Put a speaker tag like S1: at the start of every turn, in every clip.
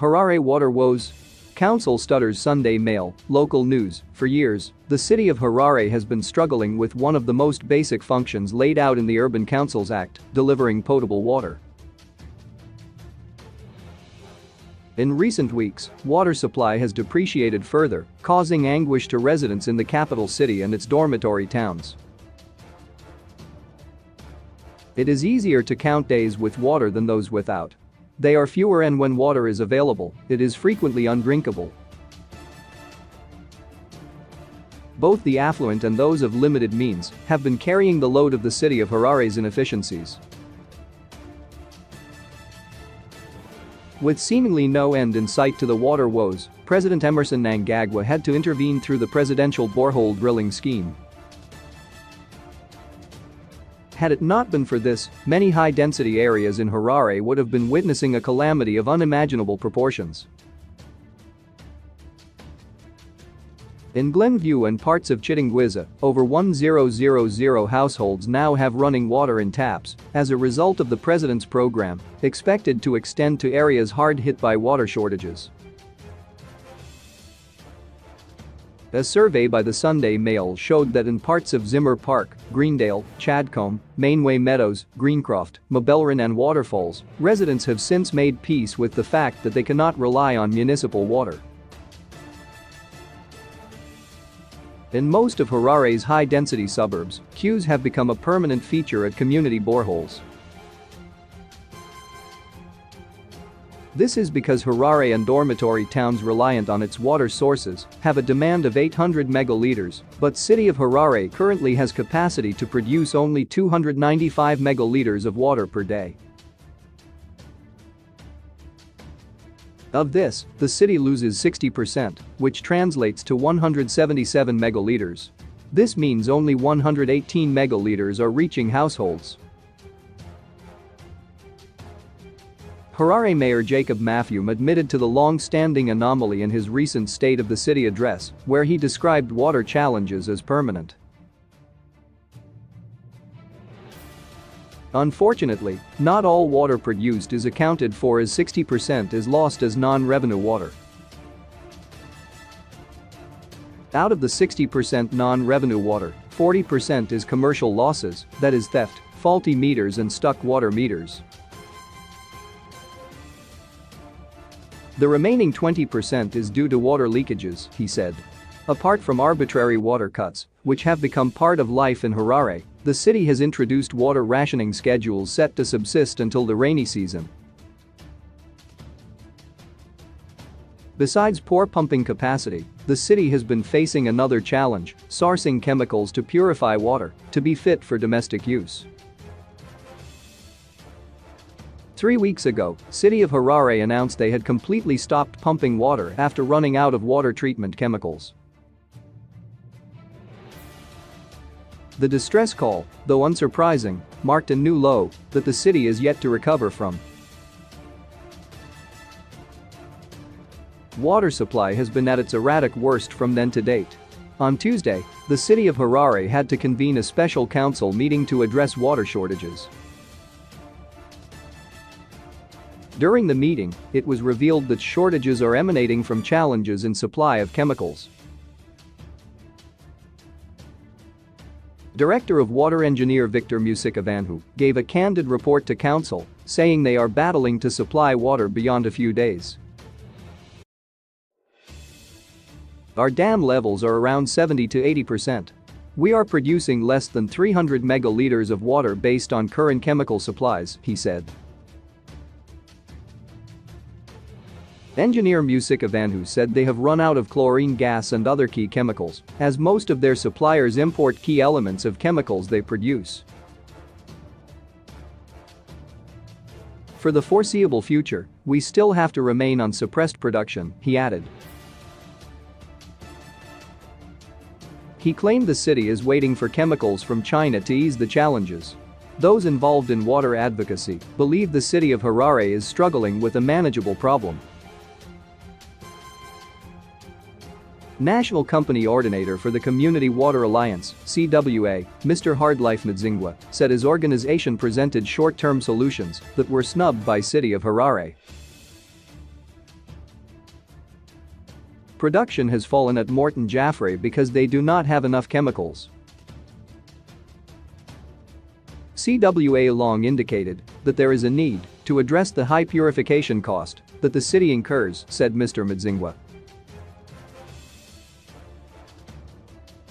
S1: Harare water woes. Council stutters Sunday Mail, local news. For years, the city of Harare has been struggling with one of the most basic functions laid out in the Urban Councils Act, delivering potable water. In recent weeks, water supply has depreciated further, causing anguish to residents in the capital city and its dormitory towns. It is easier to count days with water than those without. They are fewer, and when water is available, it is frequently undrinkable. Both the affluent and those of limited means have been carrying the load of the city of Harare's inefficiencies. With seemingly no end in sight to the water woes, President Emerson Mnangagwa had to intervene through the presidential borehole drilling scheme. Had it not been for this, many high-density areas in Harare would have been witnessing a calamity of unimaginable proportions. In Glenview and parts of Chitingwiza, over 1,000 households now have running water in taps as a result of the president's program, expected to extend to areas hard hit by water shortages. A survey by the Sunday Mail showed that in parts of Zimmer Park, Greendale, Chadcombe, Mainway Meadows, Greencroft, Mabellerin and Waterfalls, residents have since made peace with the fact that they cannot rely on municipal water. In most of Harare's high-density suburbs, queues have become a permanent feature at community boreholes. This is because Harare and dormitory towns reliant on its water sources have a demand of 800 megaliters, but city of Harare currently has capacity to produce only 295 megaliters of water per day. Of this, the city loses 60%, which translates to 177 megaliters. This means only 118 megaliters are reaching households. Harare Mayor Jacob Mafium admitted to the long-standing anomaly in his recent State of the City address, where he described water challenges as permanent. Unfortunately, not all water produced is accounted for, as 60% is lost as non-revenue water. Out of the 60% non-revenue water, 40% is commercial losses, that is theft, faulty meters and stuck water meters. The remaining 20% is due to water leakages, he said. Apart from arbitrary water cuts, which have become part of life in Harare, the city has introduced water rationing schedules set to subsist until the rainy season. Besides poor pumping capacity, the city has been facing another challenge: sourcing chemicals to purify water to be fit for domestic use. 3 weeks ago, City of Harare announced they had completely stopped pumping water after running out of water treatment chemicals. The distress call, though unsurprising, marked a new low that the city is yet to recover from. Water supply has been at its erratic worst from then to date. On Tuesday, the city of Harare had to convene a special council meeting to address water shortages. During the meeting, it was revealed that shortages are emanating from challenges in supply of chemicals. Director of Water Engineer Victor Musikavanhu gave a candid report to council, saying they are battling to supply water beyond a few days. Our dam levels are around 70 to 80%. We are producing less than 300 megaliters of water based on current chemical supplies, he said. Engineer Musikavanhu said they have run out of chlorine gas and other key chemicals, as most of their suppliers import key elements of chemicals they produce. For the foreseeable future, we still have to remain on suppressed production, he added. He claimed the city is waiting for chemicals from China to ease the challenges. Those involved in water advocacy believe the city of Harare is struggling with a manageable problem. National Company Ordinator for the Community Water Alliance, CWA, Mr. Hardlife Mdzingwa, said his organization presented short-term solutions that were snubbed by City of Harare. Production has fallen at Morton Jaffray because they do not have enough chemicals. CWA long indicated that there is a need to address the high purification cost that the city incurs, said Mr. Mudzingwa.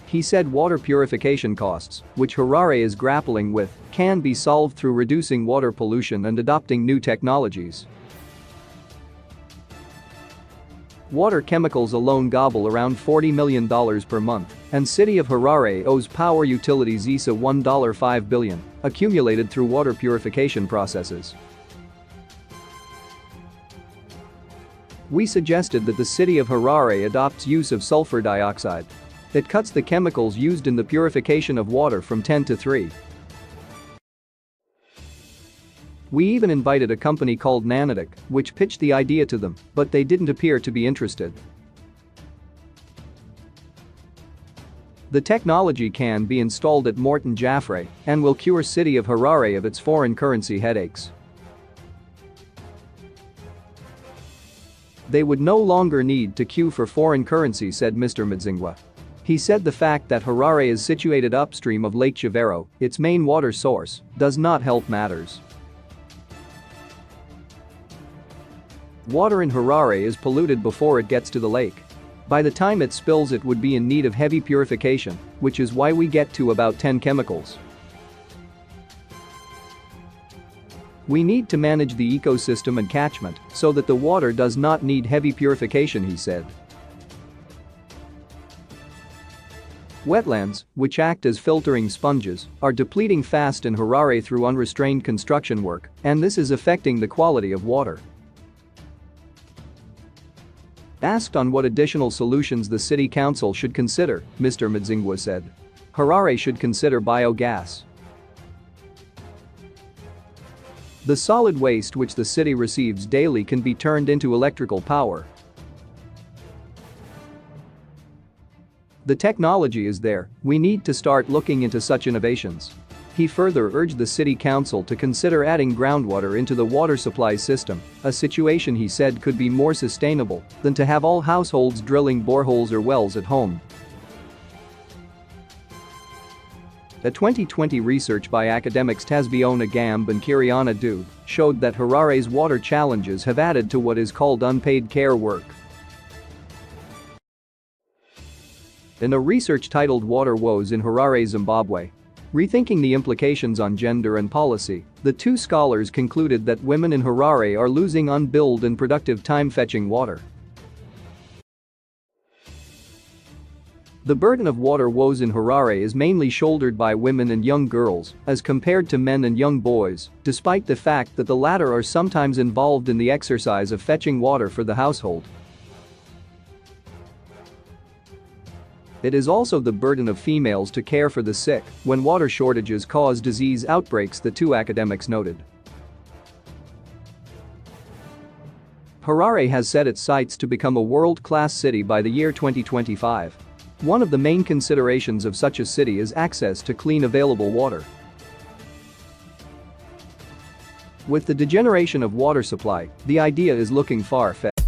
S1: He said water purification costs, which Harare is grappling with, can be solved through reducing water pollution and adopting new technologies. Water chemicals alone gobble around $40 million per month, and City of Harare owes power utility ZISA $1.5 billion, accumulated through water purification processes. We suggested that the City of Harare adopts use of sulfur dioxide. It cuts the chemicals used in the purification of water from 10 to 3. We even invited a company called Nanotic, which pitched the idea to them, but they didn't appear to be interested. The technology can be installed at Morton Jaffray and will cure City of Harare of its foreign currency headaches. They would no longer need to queue for foreign currency, said Mr. Mudzingwa. He said the fact that Harare is situated upstream of Lake Chivero, its main water source, does not help matters. Water in Harare is polluted before it gets to the lake. By the time it spills, it would be in need of heavy purification, which is why we get to about 10 chemicals. We need to manage the ecosystem and catchment so that the water does not need heavy purification, he said. Wetlands, which act as filtering sponges, are depleting fast in Harare through unrestrained construction work, and this is affecting the quality of water. Asked on what additional solutions the city council should consider, Mr. Mudzingwa said. Harare should consider biogas. The solid waste which the city receives daily can be turned into electrical power. The technology is there, we need to start looking into such innovations. He further urged the city council to consider adding groundwater into the water supply system, a situation he said could be more sustainable than to have all households drilling boreholes or wells at home. A 2020 research by academics Tasbiona Gamb and Kiriana Dube showed that Harare's water challenges have added to what is called unpaid care work. In a research titled Water Woes in Harare, Zimbabwe, rethinking the implications on gender and policy, the two scholars concluded that women in Harare are losing unbilled and productive time fetching water. The burden of water woes in Harare is mainly shouldered by women and young girls as compared to men and young boys, despite the fact that the latter are sometimes involved in the exercise of fetching water for the household. It is also the burden of females to care for the sick when water shortages cause disease outbreaks, the two academics noted. Harare has set its sights to become a world-class city by the year 2025. One of the main considerations of such a city is access to clean available water. With the degeneration of water supply, the idea is looking far-fetched.